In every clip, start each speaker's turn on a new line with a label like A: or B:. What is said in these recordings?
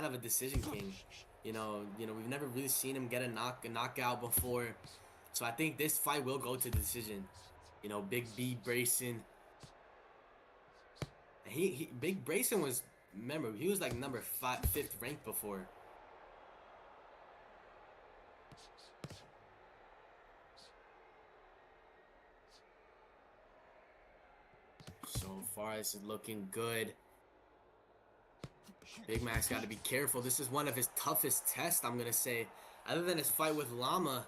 A: kind of a decision king. We've never really seen him get a knockout before. So I think this fight will go to decision. Big B Brayson. Big Brayson was, remember, he was like number 5th ranked before. So far, this is looking good. Big Mac's got to be careful. This is one of his toughest tests, I'm gonna say. Other than his fight with Llama,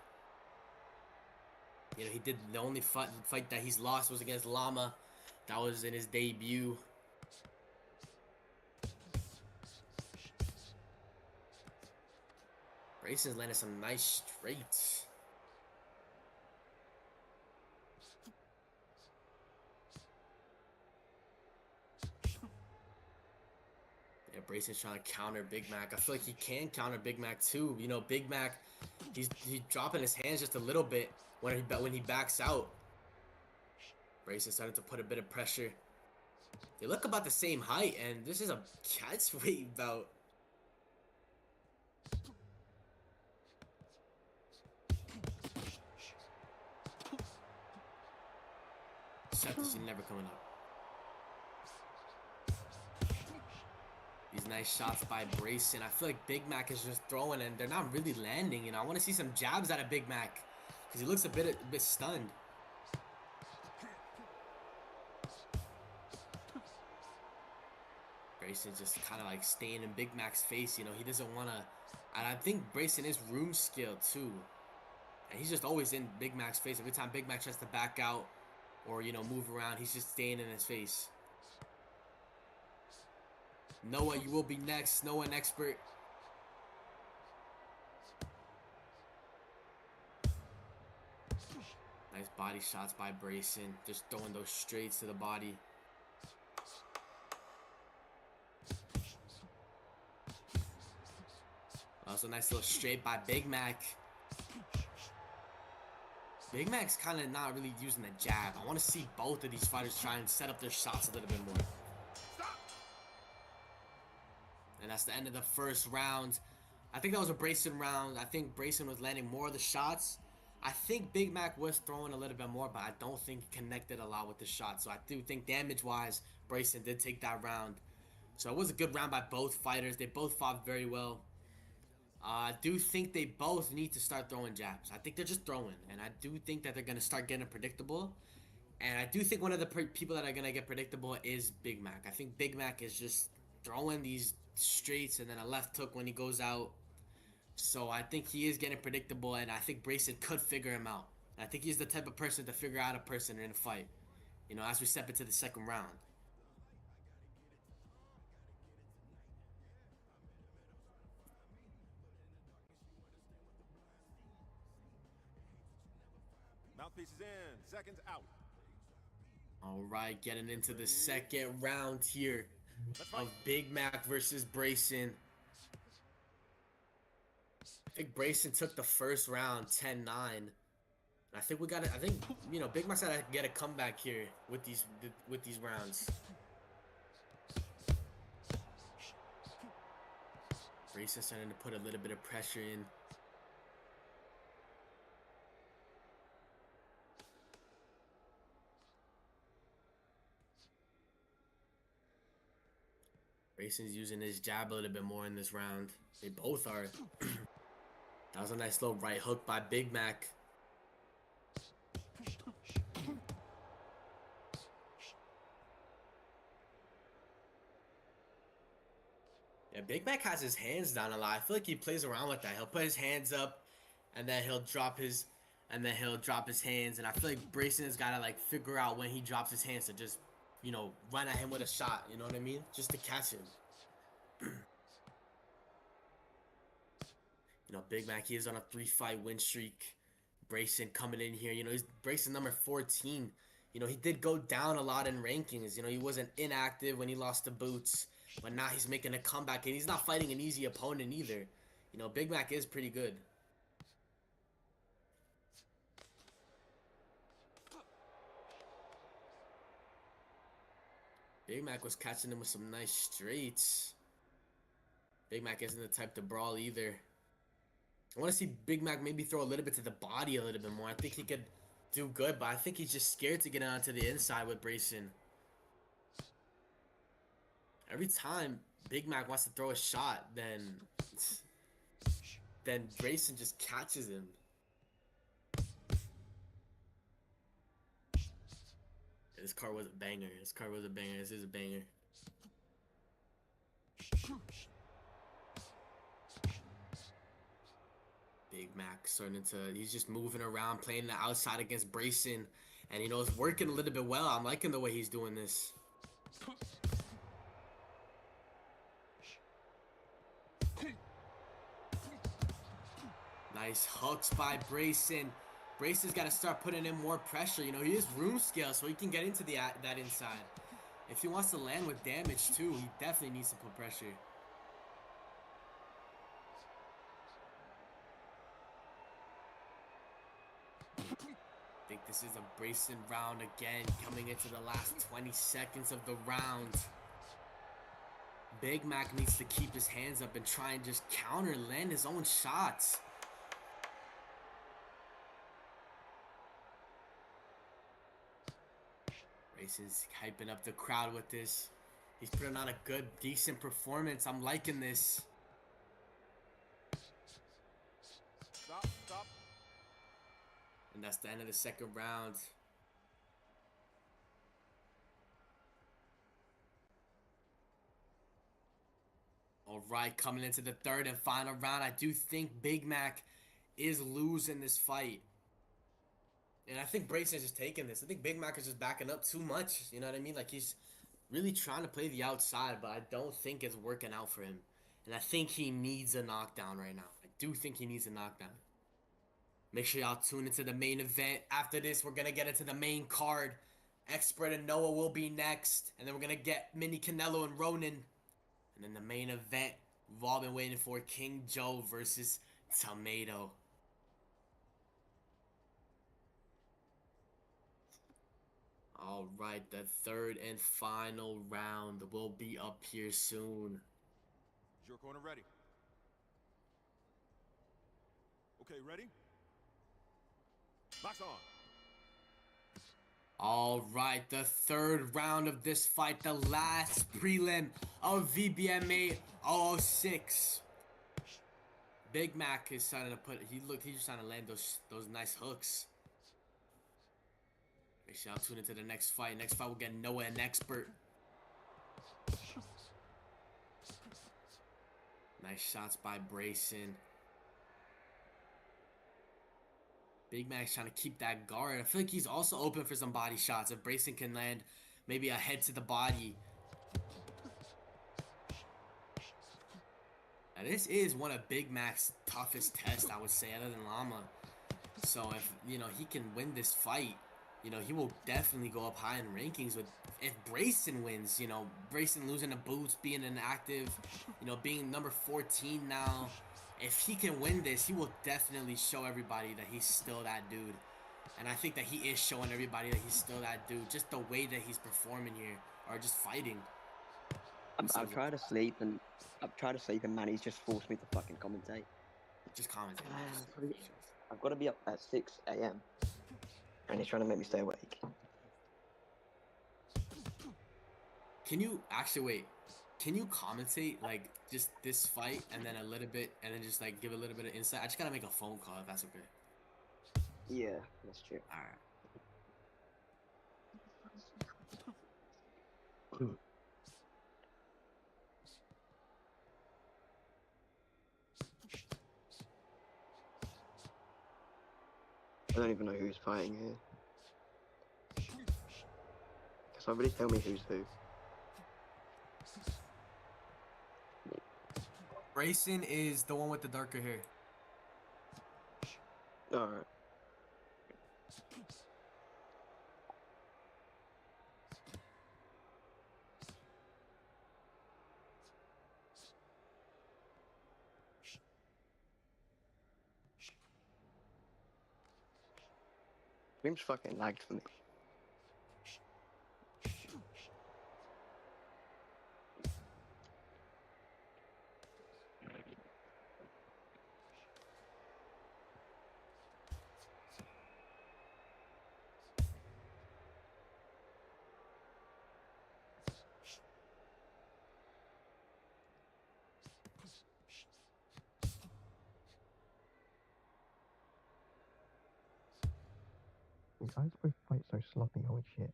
A: he did the only fight that he's lost was against Llama. That was in his debut. Brayson's landed some nice straights. Yeah, Brayson's trying to counter Big Mac. I feel like he can counter Big Mac too. Big Mac, he's dropping his hands just a little bit when he backs out. Brayson's starting to put a bit of pressure. They look about the same height, and this is a catch weight bout. Septus never coming up. These nice shots by Brayson. I feel like Big Mac is just throwing and they're not really landing. I want to see some jabs out of Big Mac because he looks a bit stunned. Brayson just kind of like staying in Big Mac's face. He doesn't want to. And I think Brayson is room skilled too. And he's just always in Big Mac's face. Every time Big Mac tries to back out or, move around, he's just staying in his face. Noah, you will be next. Noah, an expert. Nice body shots by Brayson. Just throwing those straights to the body. Also, nice little straight by Big Mac. Big Mac's kind of not really using the jab. I want to see both of these fighters try and set up their shots a little bit more. And that's the end of the first round. I think that was a Brayson round. I think Brayson was landing more of the shots. I think Big Mac was throwing a little bit more, but I don't think he connected a lot with the shots. So I do think damage-wise, Brayson did take that round. So it was a good round by both fighters. They both fought very well. I do think they both need to start throwing jabs. I think they're just throwing. And I do think that they're going to start getting predictable. And I do think one of the people that are going to get predictable is Big Mac. I think Big Mac is just throwing these straights and then a left hook when he goes out. So I think he is getting predictable, and I think Brayson could figure him out. And I think he's the type of person to figure out a person in a fight, as we step into the second round.
B: Mouthpiece is in, seconds out.
A: All right, getting into the second round here of Big Mac versus Brayson. I think Brayson took the first round 10-9. I think Big Mac's gotta get a comeback here with these rounds. Brayson's starting to put a little bit of pressure in. Brayson's using his jab a little bit more in this round. They both are. That was a nice little right hook by Big Mac. Yeah, Big Mac has his hands down a lot. I feel like he plays around with that. He'll put his hands up, and then he'll drop his hands. And I feel like Brayson has got to like figure out when he drops his hands to just, run at him with a shot. You know what I mean? Just to catch him. Big Mac, he is on a 3-fight win streak. Brayson coming in here. He's Brayson number 14. He did go down a lot in rankings. He wasn't inactive when he lost to Boots. But now he's making a comeback, and he's not fighting an easy opponent either. Big Mac is pretty good. Big Mac was catching him with some nice straights. Big Mac isn't the type to brawl either. I want to see Big Mac maybe throw a little bit to the body a little bit more. I think he could do good, but I think he's just scared to get onto the inside with Brayson. Every time Big Mac wants to throw a shot, then Brayson just catches him. This card was a banger. This card was a banger. This is a banger. Big Mac starting to, he's just moving around, playing the outside against Brayson. And, you know, it's working a little bit well. I'm liking the way he's doing this. Nice hooks by Brayson. Brayson's got to start putting in more pressure. You know, he is room scale, so he can get into that inside. If he wants to land with damage, too, he definitely needs to put pressure. I think this is a Brayson round again, coming into the last 20 seconds of the round. Big Mac needs to keep his hands up and try and just counter, land his own shots. Brayson's hyping up the crowd with this. He's putting on a good, decent performance. I'm liking this.
B: Stop.
A: And that's the end of the second round. All right, coming into the third and final round, I do think Big Mac is losing this fight. And I think Brayson's just taking this. I think Big Mac is just backing up too much. You know what I mean? Like, he's really trying to play the outside, but I don't think it's working out for him. And I think he needs a knockdown right now. I do think he needs a knockdown. Make sure y'all tune into the main event. After this, we're going to get into the main card. Expert and Noah will be next. And then we're going to get Mini Canelo and Ronan. And then the main event, we've all been waiting for, King Joe versus Tomato. All right, the third and final round will be up here soon.
B: Is your corner ready? Okay, ready? Box on.
A: All right, the third round of this fight, the last prelim of Vbma 006. Big Mac is trying to put, he's just trying to land those nice hooks. Make sure y'all tune into the next fight. Next fight, we'll get Noah and Expert. Nice shots by Brayson. Big Mac's trying to keep that guard. I feel like he's also open for some body shots. If Brayson can land maybe a head to the body. Now, this is one of Big Mac's toughest tests, I would say, other than Llama. So if, you know, he can win this fight, you know, he will definitely go up high in rankings. With if Brayson wins, you know, Brayson losing the boots, being inactive, you know, being number 14 now. If he can win this, he will definitely show everybody that he's still that dude. And I think that he is showing everybody that he's still that dude. Just the way that he's performing here, or just fighting.
C: I've tried to sleep and Manny's just forced me to fucking commentate.
A: Just commentate.
C: I've got to be up at 6 a.m. and he's trying to make me stay awake.
A: Can you actually wait? Can you commentate like just this fight and then a little bit, and then just like give a little bit of insight? I just gotta make a phone call if that's okay.
C: Yeah, that's true.
A: All right.
C: I don't even know who's fighting here. Can somebody tell me who's who?
A: Brayson is the one with the darker hair.
C: Alright. Stream's fucking lagged for me. Guys both fight so sloppy, holy shit.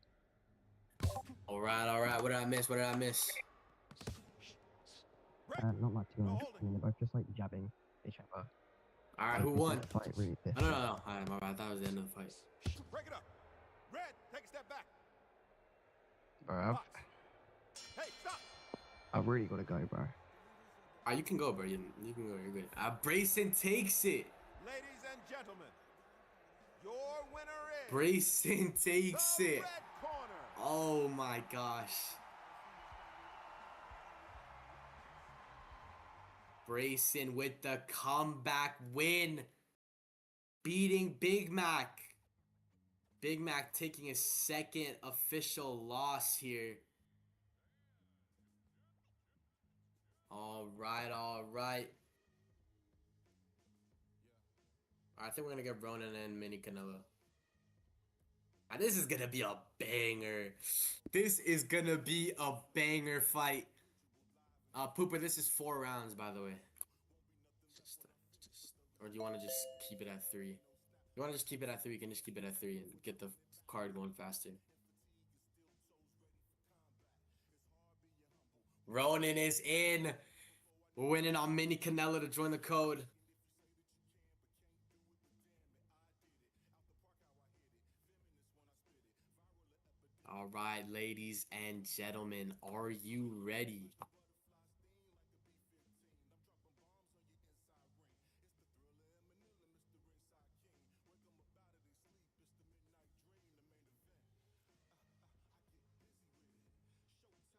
A: Alright. What did I miss? What did I miss?
C: Not much to be honest.
B: Hold it.
C: I mean, they're both just like jabbing each other.
A: Alright, who
C: Making
A: won?
C: the fight really
A: Oh,
C: pissed.
A: no. Alright, my bad. I thought it was the end of the fight.
B: Break it up. Red, take a step back.
C: Bro,
B: Box. Hey, stop.
C: I've really got to go, bro.
A: Alright, you can go, bro. You can go. You're good. Brayson takes it.
B: Ladies and gentlemen, your winner is
A: Brayson takes
B: the
A: it.
B: red corner.
A: Oh my gosh. Brayson with the comeback win. Beating Big Mac. Big Mac taking his second official loss here. Alright. I think we're gonna get Ronan and Mini Canelo. This is gonna be a banger. This is gonna be a banger fight. Pooper, this is 4 rounds, by the way. Or do you want to just keep it at 3? You want to just keep it at 3? You can just keep it at 3 and get the card going faster. Ronan is in. We're winning on Mini Canelo to join the code. All right, ladies and gentlemen, are you ready?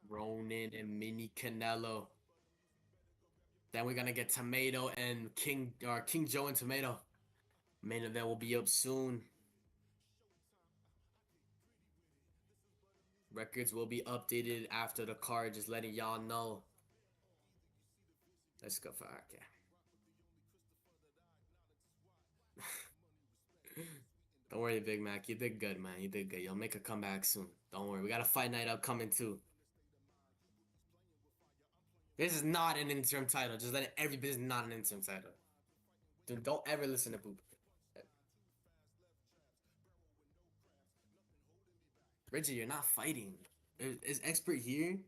A: Ronan and Mini Canelo. Then we're gonna get Tomato and King Joe and Tomato. Main event will be up soon. Records will be updated after the card, just letting y'all know. Let's go for okay. Don't worry, Big Mac. You did good, man. You did good. You'll make a comeback soon. Don't worry. We got a fight night upcoming too. This is not an interim title. Just letting everybody. This is not an interim title. Dude, don't ever listen to Poop. Richard, you're not fighting. Is Expert here?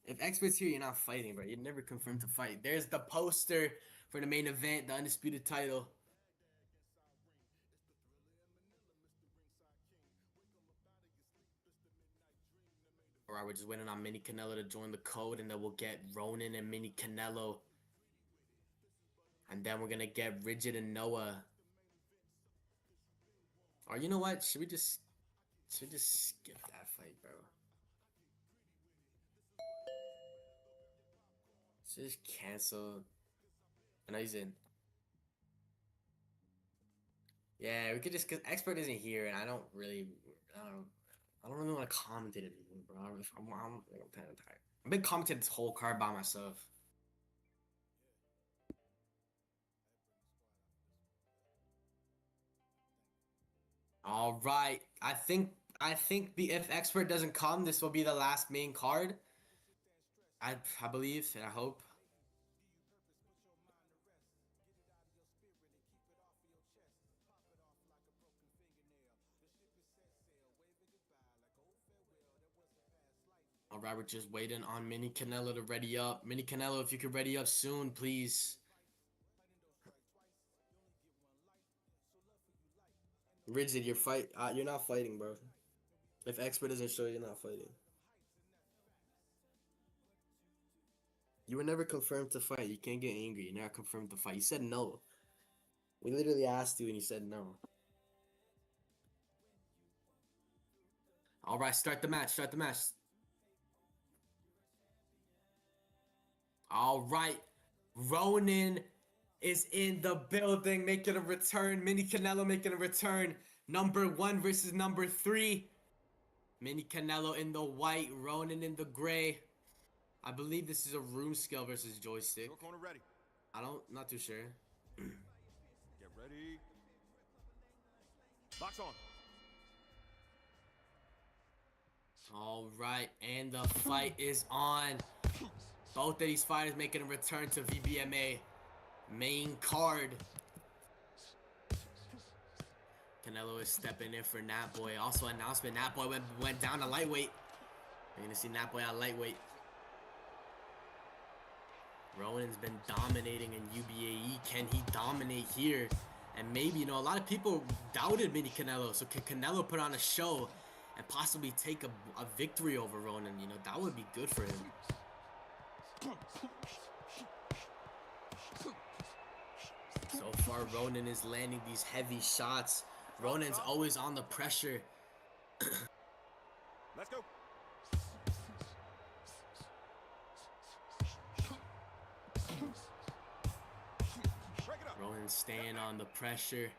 A: If Expert's here, you're not fighting, bro. You're never confirmed to fight. There's the poster for the main event, the undisputed title. Alright, we're just waiting on Mini Canelo to join the code, and then we'll get Ronan and Mini Canelo. And then we're gonna get Rigid and Noah. Or you know what? Should we just skip that fight, bro? Just cancel. I know he's in. Yeah, we could just, cause Expert isn't here, and I don't really want to commentate it anymore, bro. I'm kind of tired. I've been commentating this whole card by myself. All right, I think if Expert doesn't come, this will be the last main card. I believe and I hope. All right, we're just waiting on Mini Canelo to ready up. Mini Canelo, if you could ready up soon, please. Rigid, you're not fighting, bro. If Expert doesn't show, you're not fighting. You were never confirmed to fight. You can't get angry. You're not confirmed to fight. You said no. We literally asked you and you said no. All right, start the match. Start the match. All right, Ronan is in the building, making a return. Mini Canelo making a return. Number 1 versus number 3. Mini Canelo in the white, Ronan in the gray. I believe this is a room scale versus joystick.
B: Your corner ready.
A: Not too sure.
B: Get ready. Box on.
A: All right, and the fight is on. Both of these fighters making a return to Vbma main card. Canelo is stepping in for Nat Boy. Also announcement, Nat Boy went down to lightweight. You're gonna see Nat Boy at lightweight. Ronan's been dominating in UBAE. Can he dominate here? And maybe, you know, a lot of people doubted Mini Canelo. So can Canelo put on a show and possibly take a victory over Ronan? You know, that would be good for him. So far, Ronan is landing these heavy shots. Ronan's always on the pressure.
B: Let's go. Break it up.
A: Ronan's staying on the pressure.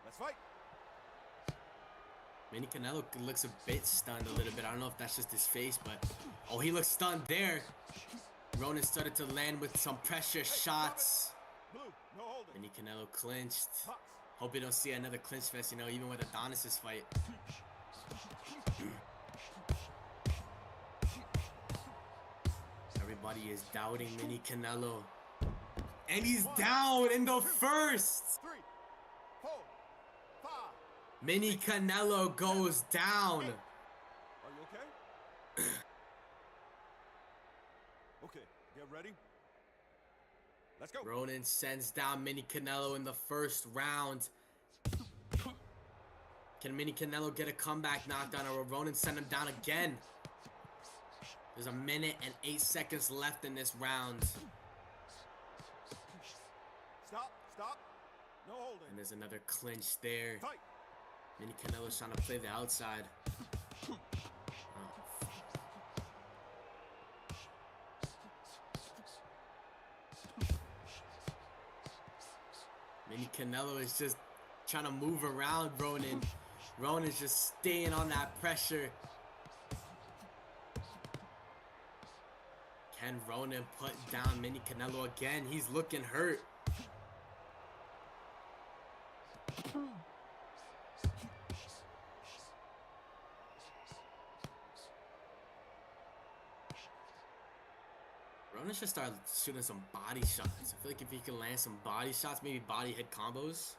B: Let's fight.
A: Mini Canelo looks a bit stunned a little bit. I don't know if that's just his face, but... Oh, he looks stunned there. Ronan started to land with some pressure shots.
B: Blue, no holding.
A: Mini Canelo clinched.
B: Box.
A: Hope you don't see another clinch fest, you know, even with Adonis's fight. Everybody is doubting Mini Canelo. And he's down in the first!
B: 3, 4, 5.
A: Mini Canelo goes down.
B: Are you okay? Okay, get ready. Let's go.
A: Ronan sends down Mini Canelo in the first round. Can Mini Canelo get a comeback knockdown, or will Ronan send him down again? There's 1 minute and 8 seconds left in this round.
B: Stop, stop. No holding.
A: And there's another clinch there.
B: Fight.
A: Mini Canelo's trying to play the outside. Oh. Mini Canelo is just trying to move around Ronan. Ronan's just staying on that pressure. Can Ronan put down Mini Canelo again? He's looking hurt. Ronan should start shooting some body shots. I feel like if he can land some body shots, maybe body hit combos.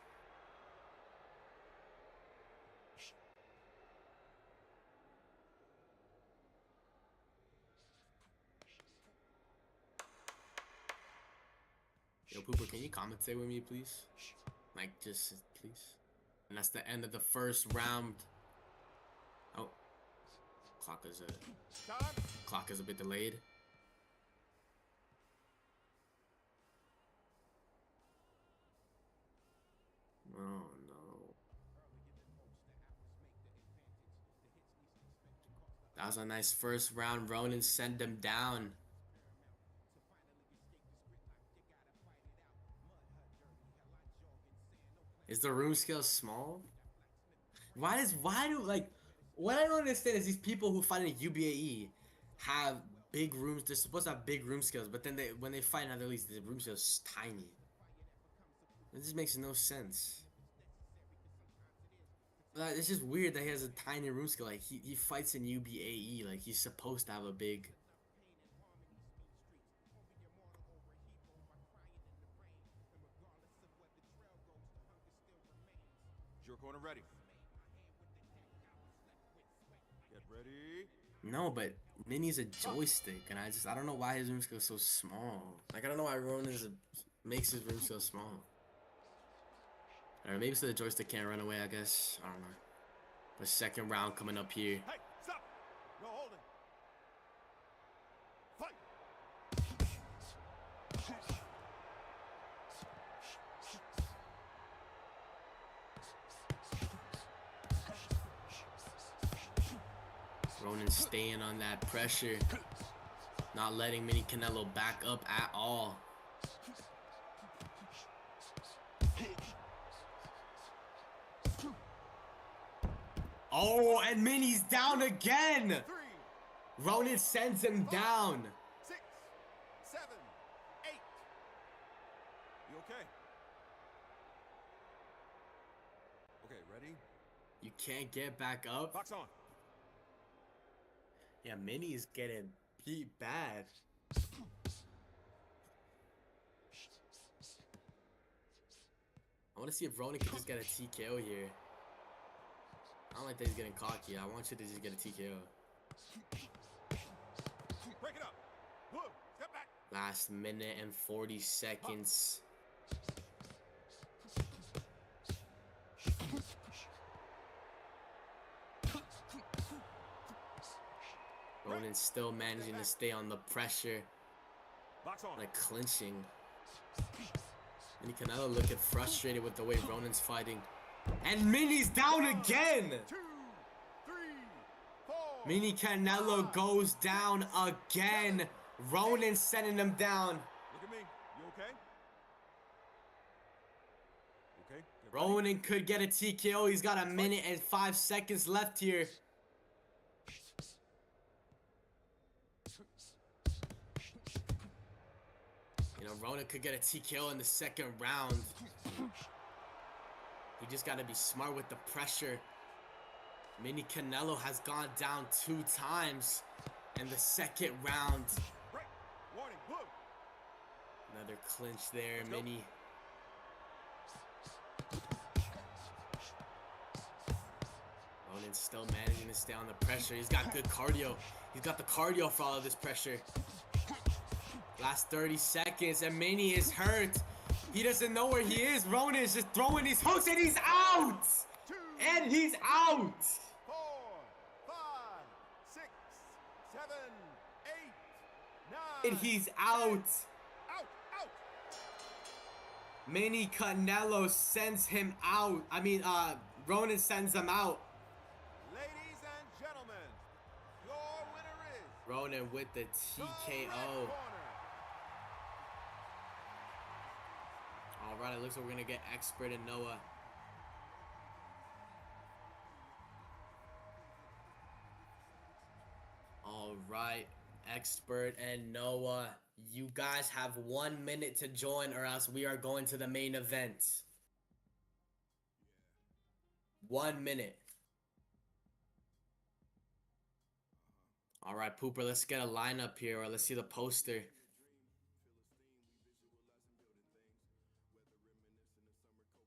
A: Yo, Pooper, can you commentate with me, please? Like, just, please. And that's the end of the first round. Oh. Clock is a bit delayed. Oh, no. That was a nice first round. Ronan sent him down. Is the room scale small? What I don't understand is these people who fight in UBAE have big rooms. They're supposed to have big room scales, but then when they fight in other leagues, the room scale is tiny. It just makes no sense. It's just weird that he has a tiny room scale. Like he fights in UBAE, like he's supposed to have a big.
B: Your corner ready. Get ready.
A: No, but Mini's a joystick, and I don't know why his room scale is so small. Like I don't know why Ronan makes his room scale small. Or maybe so the joystick can't run away, I guess. I don't know. But second round coming up here.
B: Hey, stop. No holding. Fight.
A: Ronan staying on that pressure. Not letting Mini Canelo back up at all. Oh, and Mini's down again!
B: 3,
A: Ronan sends him down.
B: 6, 7, 8. You okay? Okay, ready?
A: You can't get back up?
B: Box on.
A: Yeah, Mini's getting beat bad. I want to see if Ronan can just get a TKO here. I don't like that he's getting cocky. I want you to just get a TKO.
B: Break it up. Blue, step back.
A: Last minute and 40 seconds. Ronan still managing to stay on the pressure.
B: Box on.
A: Like clinching. And Canelo looking frustrated with the way Ronan's fighting. And Mini's down again!
B: 2, 3, 4.
A: Mini Canelo goes down again. Ronan sending him down.
B: Look at me. You okay? Okay. Get ready.
A: Ronan could get a TKO. He's got a minute and 5 seconds left here. You know, Ronan could get a TKO in the second round. He just got to be smart with the pressure. Mini Canelo has gone down 2 times in the second round.
B: Break. Warning. Blue.
A: Another clinch there, Mini. Ronan's still managing to stay on the pressure. He's got good cardio. He's got the cardio for all of this pressure. Last 30 seconds, and Mini is hurt. He doesn't know where he is. Ronan is just throwing these hooks, and he's out!
B: 2,
A: And he's out!
B: 4, 5, 6, 7, 8, 9.
A: And he's out!
B: Out. Out.
A: Mini Canelo sends him out. Ronan sends him out.
B: Ladies and gentlemen, your winner is
A: Ronan with the
B: the red
A: TKO.
B: corner.
A: Alright, it looks like we're gonna get Expert and Noah. Alright, Expert and Noah. You guys have 1 minute to join or else we are going to the main event. 1 minute. Alright, Pooper, let's get a lineup here, or let's see the poster.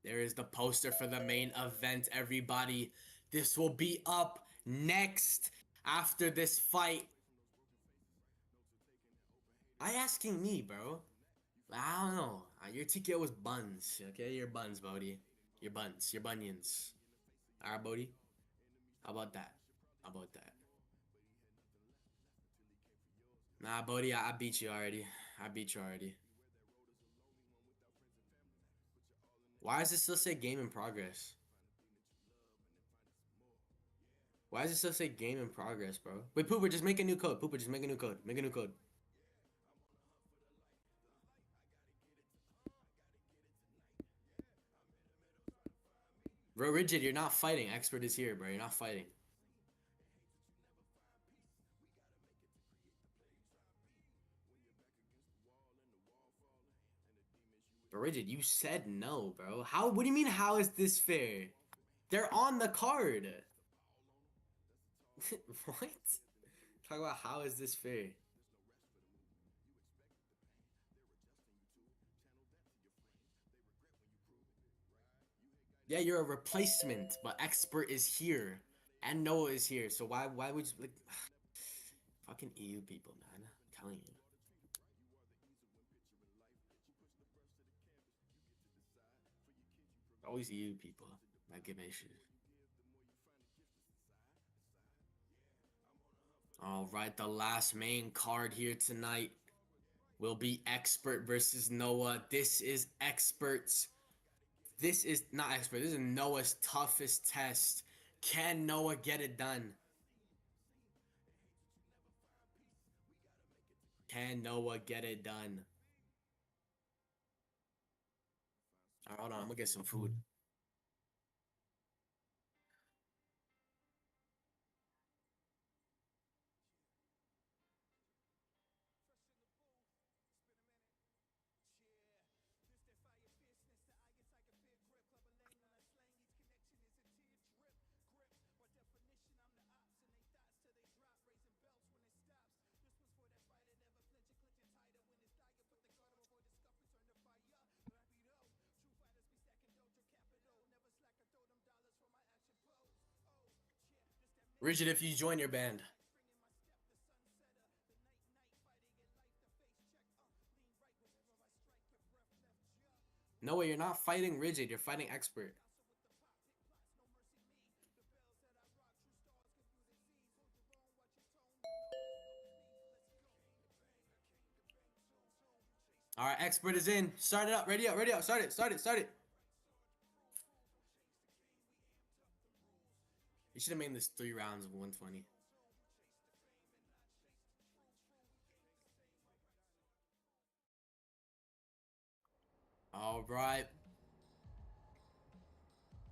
A: There is the poster for the main event, everybody. This will be up next after this fight. Why asking me, bro? I don't know. Your TKO was buns, okay? Your buns, Bodie. Your buns. Your bunions. Alright, Bodie? How about that? How about that? Nah, Bodie, I beat you already. I beat you already. Why does it still say game in progress? Why does it still say game in progress, bro? Wait, Pooper, just make a new code. Pooper, just make a new code. Make a new code. Bro, Rigid, you're not fighting. Expert is here, bro. You're not fighting. Bro, Rigid, you said no, bro. How? What do you mean, how is this fair? They're on the card. What? Talk about how is this fair? Yeah, you're a replacement, but Expert is here. And Noah is here. So why would you, like... Fucking EU people, man. I'm telling you. Always EU people that give me issues. Alright, the last main card here tonight will be Expert versus Noah. This is Expert's. This is not Expert. This is Noah's toughest test. Can Noah get it done? Can Noah get it done? Alright, hold on. I'm gonna get some food. Rigid, if you join your band. No way, you're not fighting Rigid, you're fighting Expert. Alright, Expert is in. Start it up, ready up, ready up. Start it, start it, start it. You should have made this 3 rounds of 120. Alright.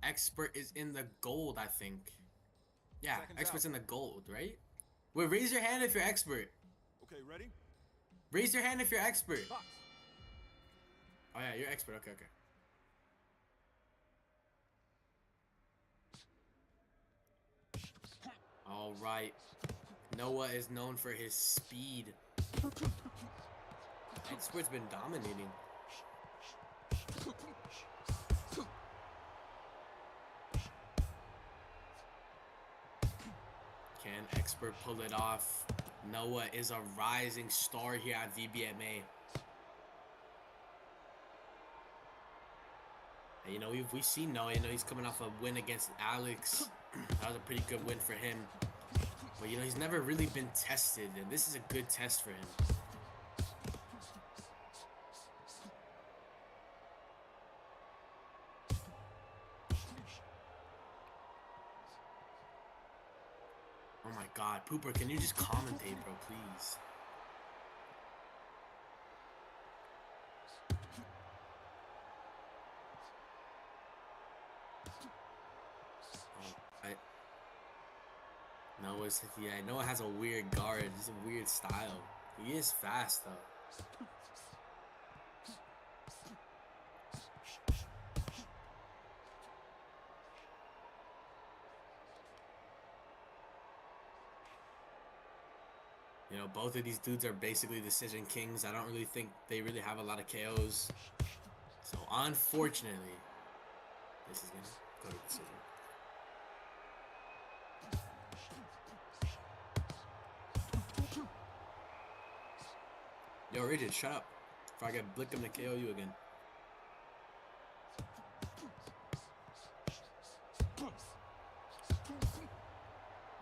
A: Expert is in the gold, I think. Yeah,
B: Seconds
A: Expert's
B: out.
A: in the gold, right? Wait, raise your hand if you're Expert.
B: Okay, ready?
A: Raise your hand if you're Expert.
B: Box.
A: Oh yeah, you're Expert, okay, okay. Alright. Noah is known for his speed. Expert's been dominating. Can Expert pull it off? Noah is a rising star here at Vbma. And you know, we've seen Noah. You know, he's coming off a win against Alex. That was a pretty good win for him. But you know, he's never really been tested, and this is a good test for him. Oh my god, Pooper, can you just commentate, bro, please? Oh, Noah has a weird guard. He's a weird style. He is fast though. You know, both of these dudes are basically decision kings. I don't really think they really have a lot of KOs. So unfortunately, this is gonna go to decision. Yo, Rigid, shut up. If I get Blick him to KO you again.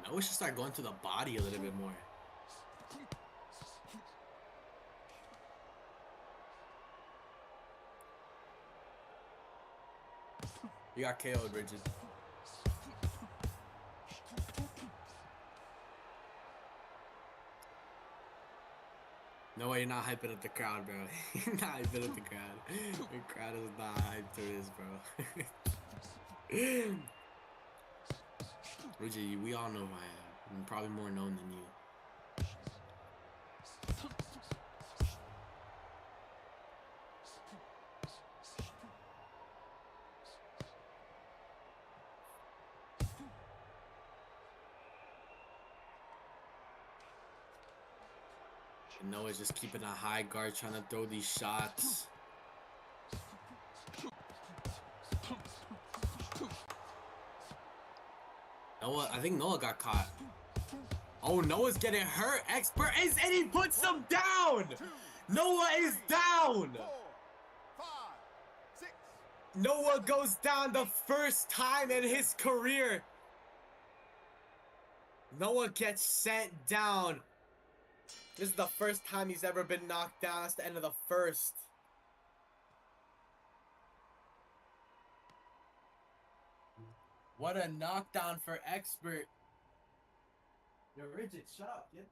A: Now we should start going to the body a little bit more. You got KO'd, Rigid. No way, you're not hyping up the crowd, bro. You're not hyping up the crowd. The crowd is not hyped to this, bro. Rigid, we all know who I am. I'm probably more known than you. And Noah's just keeping a high guard, trying to throw these shots. Noah, I think Noah got caught. Oh, Noah's getting hurt. Expert is, and he puts him down. Noah is down.
B: 4, 5, 6.
A: Noah goes down the first time in his career. Noah gets sent down. This is the first time he's ever been knocked down. That's the end of the first. What a knockdown for Expert. Yo, Rigid, shut up, kid.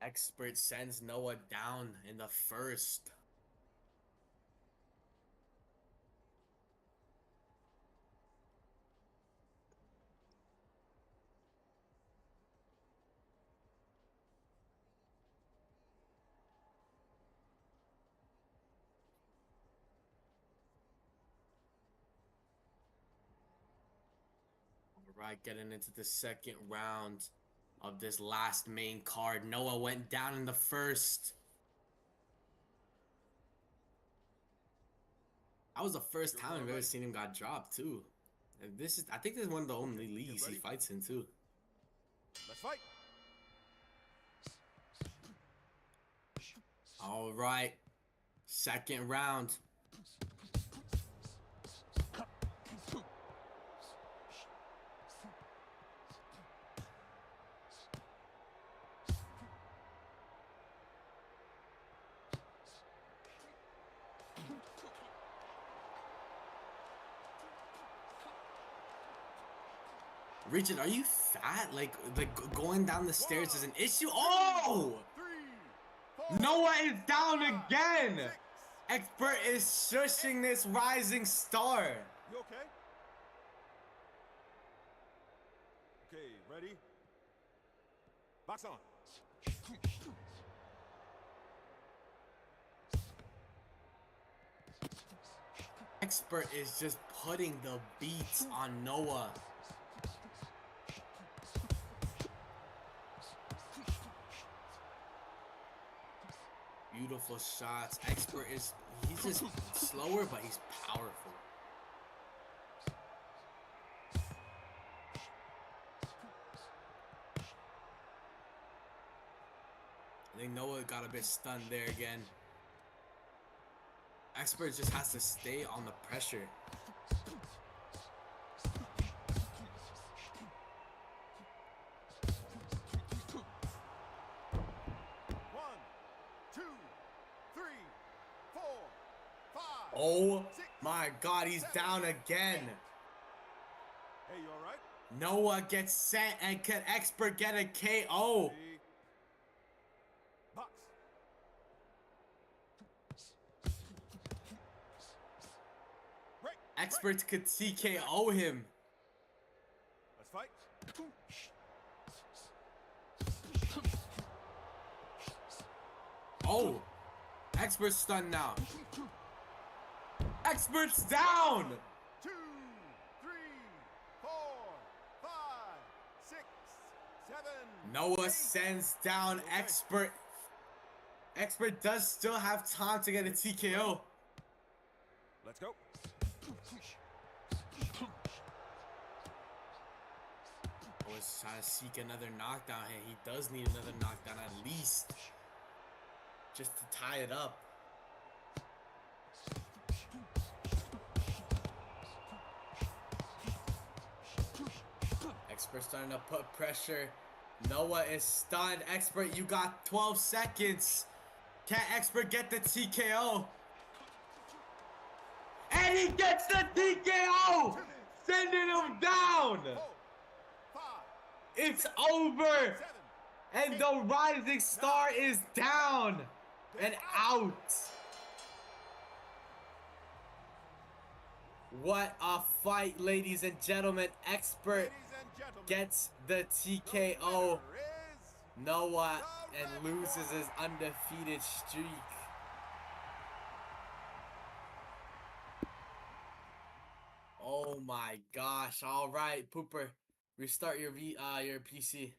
A: Expert sends Noah down in the first. Right, getting into the second round of this last main card. Noah went down in the first. That was the first time I've ever seen him got dropped too. And I think this is one of the only leagues he fights in too.
B: Let's fight.
A: All right, second round. Richard, are you fat? Like going down the stairs is an issue? Oh!
B: 3, 4,
A: Noah is down
B: 5,
A: again!
B: 6.
A: Expert is shushing this rising star.
B: You okay? Okay, ready? Box on.
A: Expert is just putting the beats on Noah. Beautiful shots. Expert he's just slower, but he's powerful. I think Noah got a bit stunned there again. Expert just has to stay on the pressure. Oh my God, he's down again.
B: Hey, you alright?
A: Noah gets set and can Expert get a KO?
B: Box. Break.
A: Expert could TKO him.
B: Let's fight.
A: Oh, Expert's stunned now. Expert's down.
B: 2, 3, 4, 5, 6, 7.
A: Noah
B: 8.
A: sends down
B: Okay.
A: Expert. Expert does still have time to get a TKO.
B: Let's go.
A: Was trying to seek another knockdown here. He does need another knockdown at least, just to tie it up. Expert starting to put pressure. Noah is stunned. Expert, you got 12 seconds. Can Expert get the TKO? And he gets the TKO! Sending him down!
B: 4, 5,
A: It's over!
B: 7.
A: And the rising star is down and out. What a fight, ladies and gentlemen. Expert
B: Ladies and gentlemen,
A: gets the
B: the
A: TKO.
B: winner is
A: Noah and loses his undefeated streak. Oh my gosh. All right, Pooper. Restart your PC.